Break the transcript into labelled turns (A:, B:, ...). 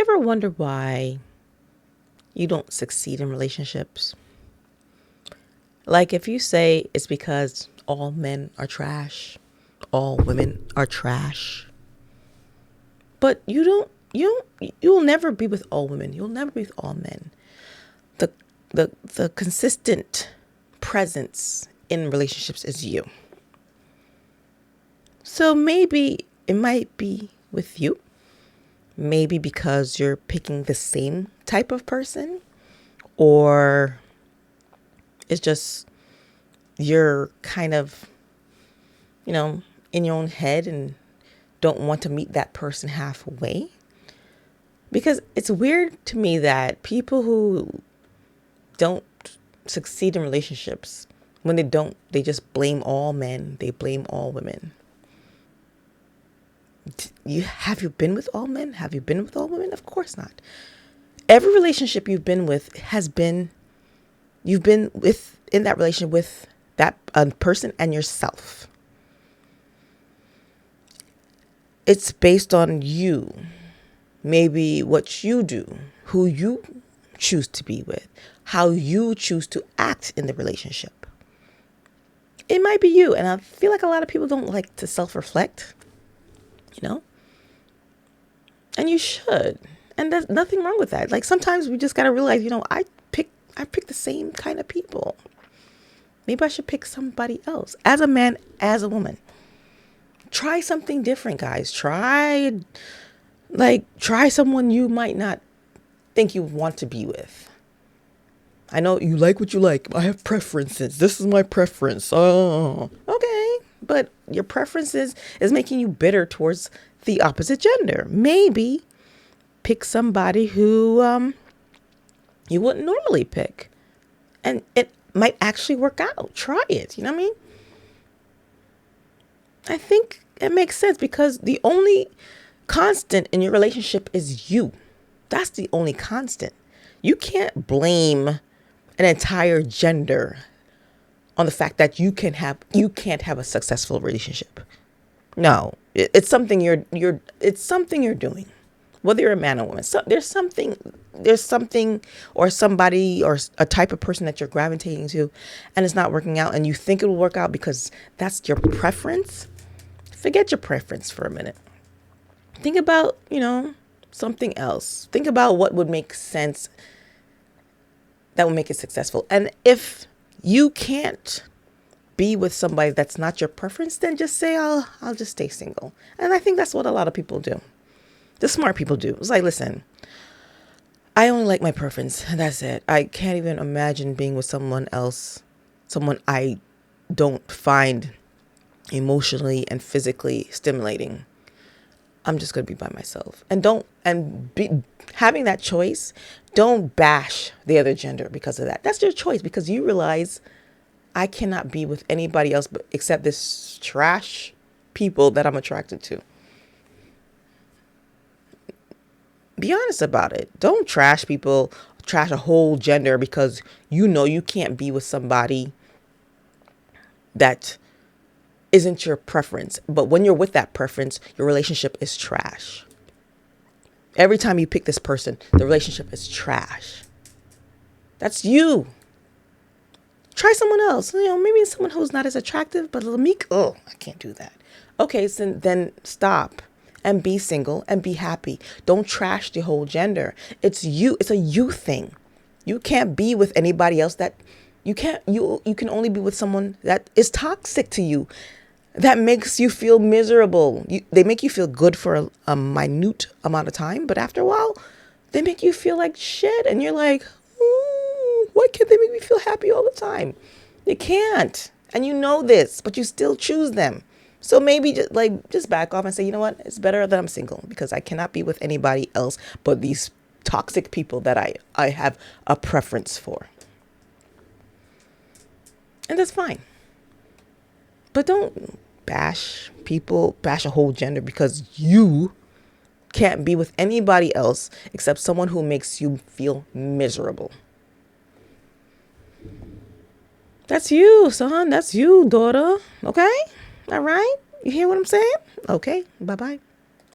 A: ever wonder why you don't succeed in relationships? Like if you say it's because all men are trash, all women are trash, but you'll never be with all women. You'll never be with all men. The the consistent presence in relationships is you. So maybe it might be with you. Maybe because you're picking the same type of person, or it's just you're kind of, in your own head and don't want to meet that person halfway. Because it's weird to me that people who don't succeed in relationships, when they just blame all men, they blame all women. Have you been with all men? Have you been with all women? Of course not. Every relationship you've been with you've been in that relationship with that person and yourself. It's based on you, maybe what you do, who you choose to be with, how you choose to act in the relationship. It might be you. And I feel like a lot of people don't like to self-reflect, and you should. And there's nothing wrong with that. Like sometimes we just got to realize, I pick the same kind of people. Maybe I should pick somebody else. As a man, as a woman. Try something different, guys. Try someone you might not think you want to be with. I know you like what you like. I have preferences. This is my preference. Oh, okay. But your preferences is making you bitter towards the opposite gender. Maybe pick somebody who you wouldn't normally pick. And it might actually work out. Try it. You know what I mean? I think it makes sense because the only constant in your relationship is you. That's the only constant. You can't blame an entire gender on the fact that you can't have a successful relationship. No, it's something it's something you're doing, whether you're a man or woman. So there's something or somebody or a type of person that you're gravitating to, and it's not working out, and you think it will work out because that's your preference. Forget your preference for a minute. Think about, something else. Think about what would make sense that would make it successful. And if you can't be with somebody that's not your preference, then just say, I'll just stay single. And I think that's what a lot of people do. The smart people do. It's like, listen, I only like my preference, and that's it. I can't even imagine being with someone else, someone I don't find emotionally and physically stimulating. I'm just going to be by myself. Having that choice, don't bash the other gender because of that. That's your choice, because you realize I cannot be with anybody else except this trash people that I'm attracted to. Be honest about it. Don't trash a whole gender because you can't be with somebody that isn't your preference. But when you're with that preference, your relationship is trash. Every time you pick this person, the relationship is trash. That's you. Try someone else. Maybe someone who's not as attractive, but a little meek. Oh, I can't do that. Okay, so then stop and be single and be happy. Don't trash the whole gender. It's you. It's a you thing. You can't be with anybody else you can only be with someone that is toxic to you, that makes you feel miserable. They make you feel good for a minute amount of time, but after a while, they make you feel like shit, and you're like, why can't they make me feel happy all the time? They can't, and you know this, but you still choose them. So maybe just back off and say, you know what? It's better that I'm single because I cannot be with anybody else but these toxic people that I have a preference for. And that's fine. But don't bash a whole gender because you can't be with anybody else except someone who makes you feel miserable. That's you, son. That's you, daughter. Okay? All right? You hear what I'm saying? Okay. Bye-bye.